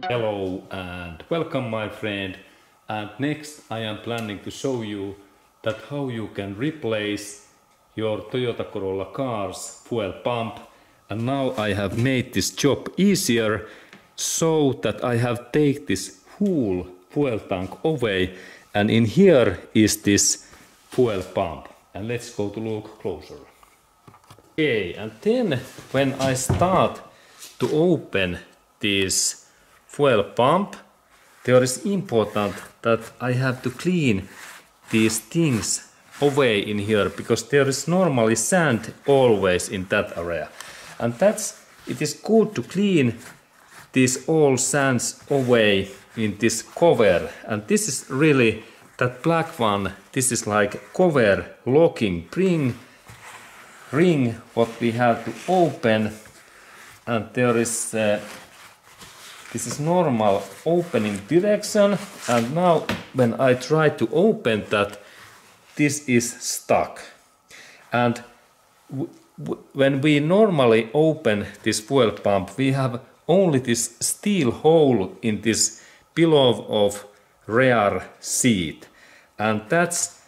Hello and welcome my friend, and next I am planning to show you that how you can replace your Toyota Corolla car's fuel pump. And now I have made this job easier so that I have take this whole fuel tank away, and in here is this fuel pump, and let's go to look closer. Okay, and then when I start to open this fuel pump, there is important that I have to clean these things away in here, because there is normally sand always in that area, and it is good to clean these all sands away in this cover. And this is really that black one, this is like cover locking ring what we have to open, and there is this is normal opening direction, and now when I try to open that, this is stuck. And when we normally open this fuel pump, we have only this steel hole in this below of rear seat, and that's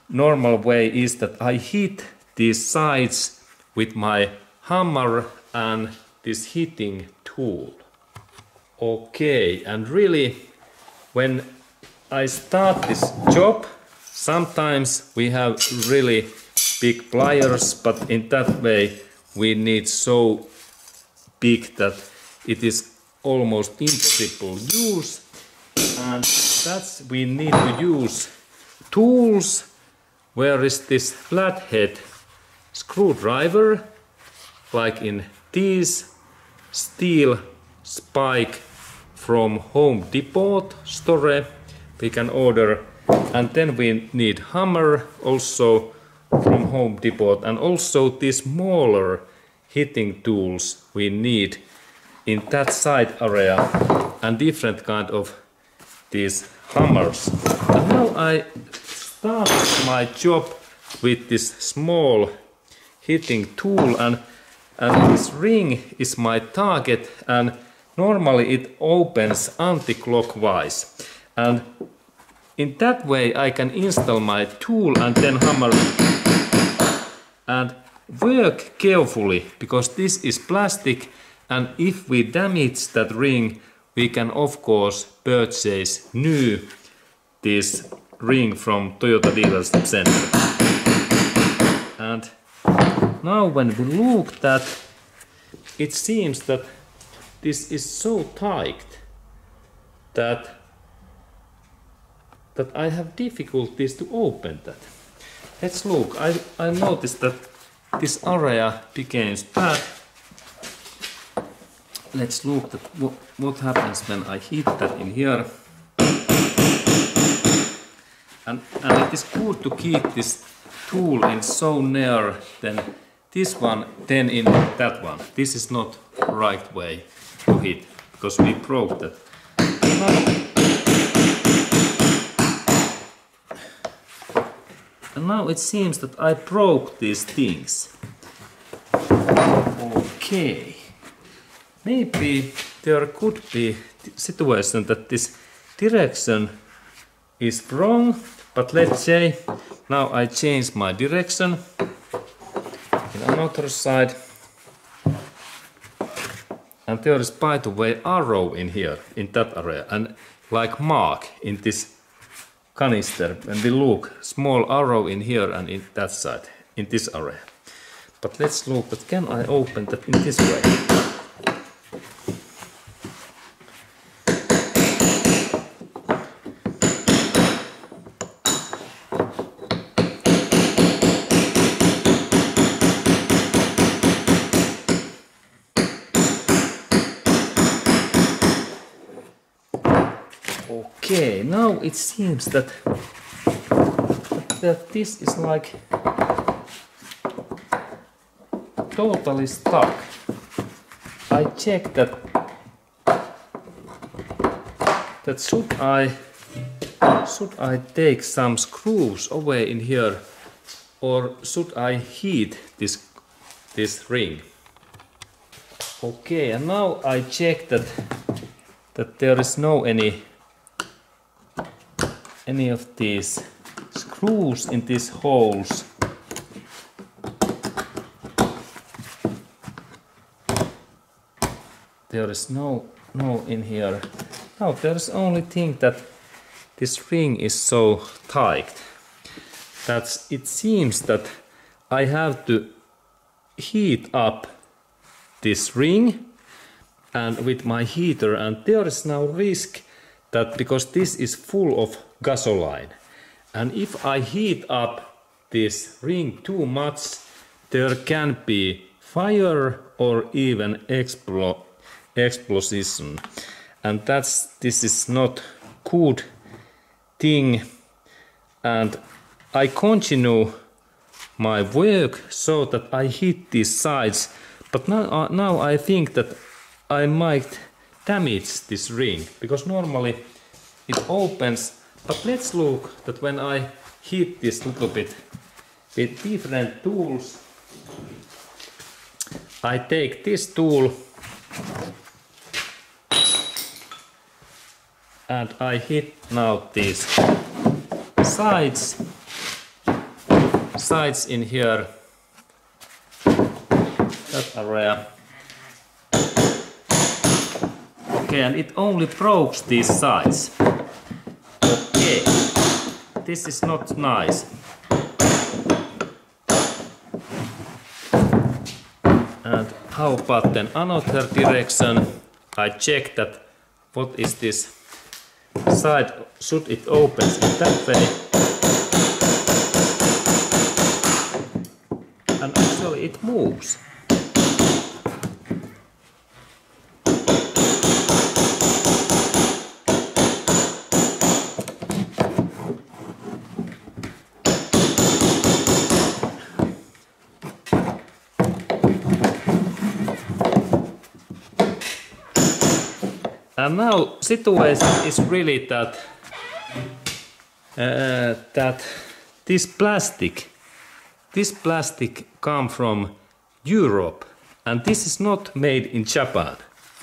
normal way is that I hit these sides with my hammer and this hitting tool. Okay, and really when I start this job, sometimes we have really big pliers, but in that way we need so big that it is almost impossible to use, and that's we need to use tools. Where is this flathead screwdriver, like in these steel spike from Home Depot store we can order, and then we need hammer also from Home Depot, and also these smaller hitting tools we need in that side area, and different kind of these hammers. And now I start my job with this small hitting tool, and this ring is my target, and normally it opens anti-clockwise, and in that way I can install my tool and then hammer and work carefully, because this is plastic, and if we damage that ring we can of course purchase new this ring from Toyota Dealership Center. And now when we look that, it seems that this is so tight that I have difficulties to open that. Let's look. I noticed that this area becomes bad. Let's look at what happens when I hit that in here. And it is good to keep this tool in so near than this one, then in that one. This is not right way to hit, because we broke that. And now it seems that I broke these things. Okay. Maybe there could be a situation that this direction is wrong, but let's say now I change my direction in another side, and there is, by the way, arrow in here in that area, and like mark in this canister when we look, small arrow in here and in that side in this area. But let's look, but can I open that in this way? Okay, now it seems that this is like totally stuck. I checked that should I take some screws away in here, or should I heat this this ring. Okay, and now I check that there is no any of these screws in these holes. There is no in here. Now there's only thing that this ring is so tight that it seems that I have to heat up this ring and with my heater, and there is now risk that because this is full of gasoline, and if I heat up this ring too much, there can be fire or even explosion, and this is not good thing. And I continue my work so that I hit these sides, but now I think that I might damage this ring because normally it opens. But let's look that when I hit this little bit with different tools. I take this tool and I hit now these sides in here, that area. Okay, and it only broke these sides. Okay, this is not nice. And how about then another direction? I check that what is this side, should it open in that way? And actually it moves. And now situation is really that this plastic come from Europe, and this is not made in Japan,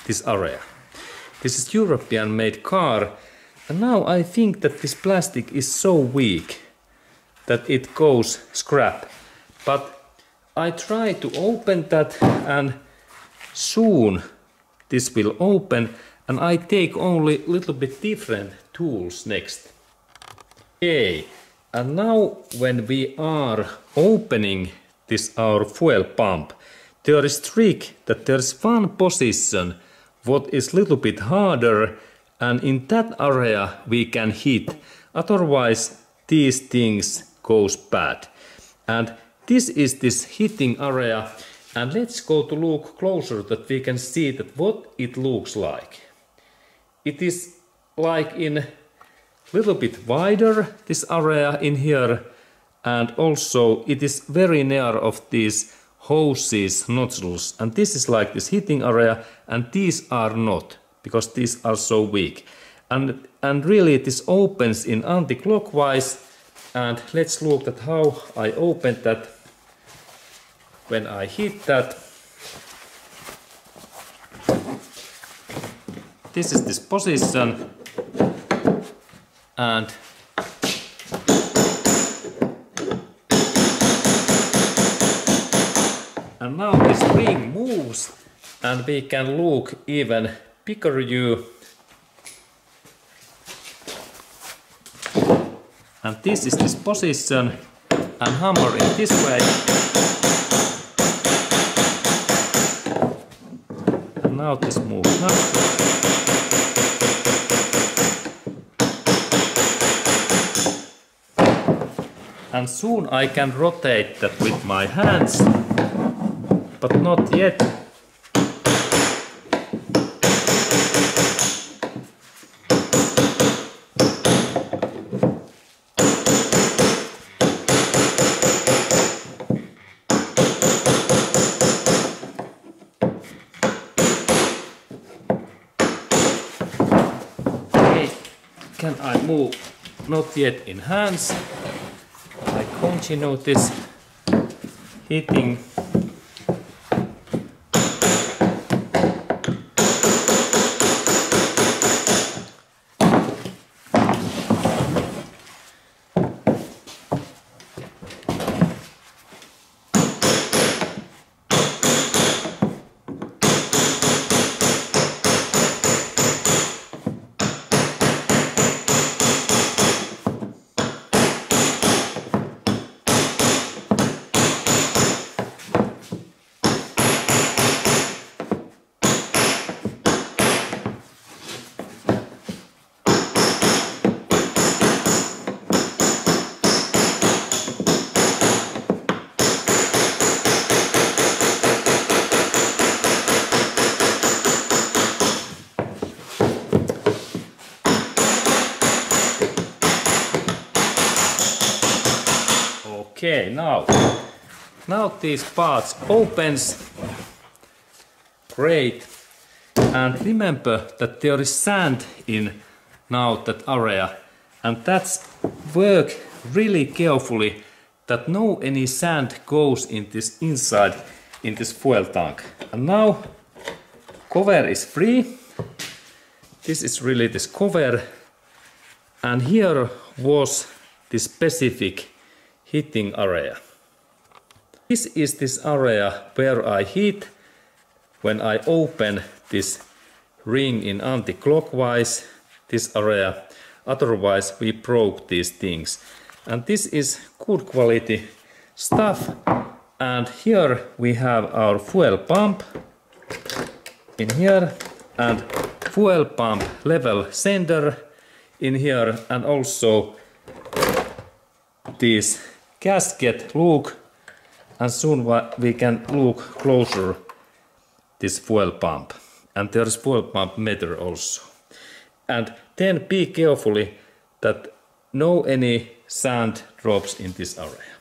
this area. This is European made car, and now I think that this plastic is so weak that it goes scrap. But I try to open that, and soon this will open. And I take only little bit different tools next. Okay, and now when we are opening this our fuel pump, there is trick that there's one position what is little bit harder, and in that area we can hit. Otherwise these things goes bad. And this is this hitting area, and let's go to look closer that we can see that what it looks like. It is like in little bit wider this area in here, and also it is very near of these hoses nozzles, and this is like this heating area, and these are not, because these are so weak. And really this opens in anti-clockwise, and let's look at how I open that when I hit that. This is this position, and now this ring moves, and we can look even bigger view. And this is this position, and hammer it this way. And now this moves naturally. And soon I can rotate that with my hands, but not yet. Okay, can I move? Not yet in hands. I continue this hitting Okay, now these parts opens. Great. And remember that there is sand in now that area, and that's work really carefully that no any sand goes in this inside in this fuel tank. And now cover is free. This is really this cover, and here was the specific heating area. This is this area where I heat when I open this ring in anti-clockwise, this area. Otherwise we broke these things. And this is good quality stuff. And here we have our fuel pump in here, and fuel pump level sender in here, and also this gasket look, and soon we can look closer this fuel pump, and there is fuel pump meter also. And then be carefully that no any sand drops in this area.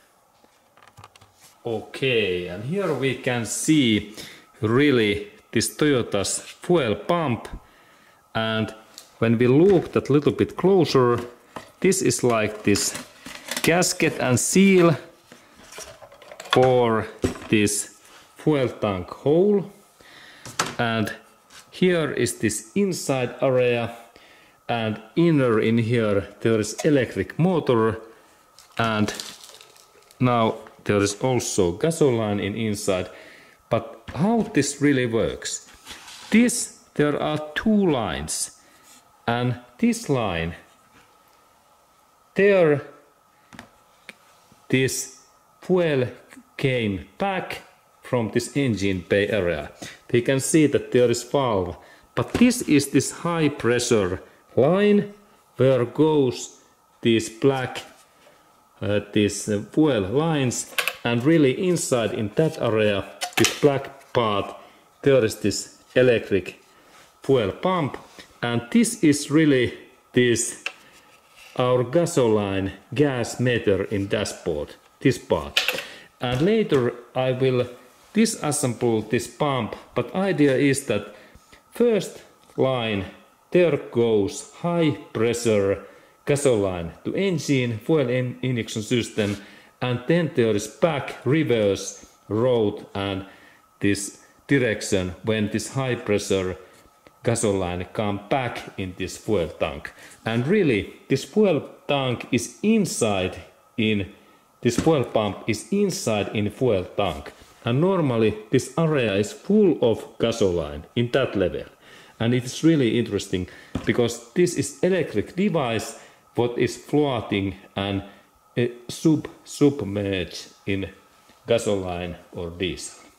Okay, and here we can see really this Toyota's fuel pump, and when we look a little bit closer, this is like this gasket and seal for this fuel tank hole, and here is this inside area, and inner in here there is electric motor, and now there is also gasoline in inside. But how this really works? There are two lines, and this line there, this fuel came back from this engine bay area. We can see that there is valve, but this is this high pressure line where goes these black these fuel lines, and really inside in that area, this black part, there is this electric fuel pump, and this is really this our gasoline gas meter in dashboard, this part. And later I will disassemble this pump, but idea is that first line there goes high pressure gasoline to engine fuel injection system, and then there is back reverse road and this direction when this high pressure gasoline come back in this fuel tank. And really this fuel tank is inside in this fuel pump is inside in fuel tank, and normally this area is full of gasoline in that level. And it is really interesting because this is electric device what is floating and submerged in gasoline or diesel.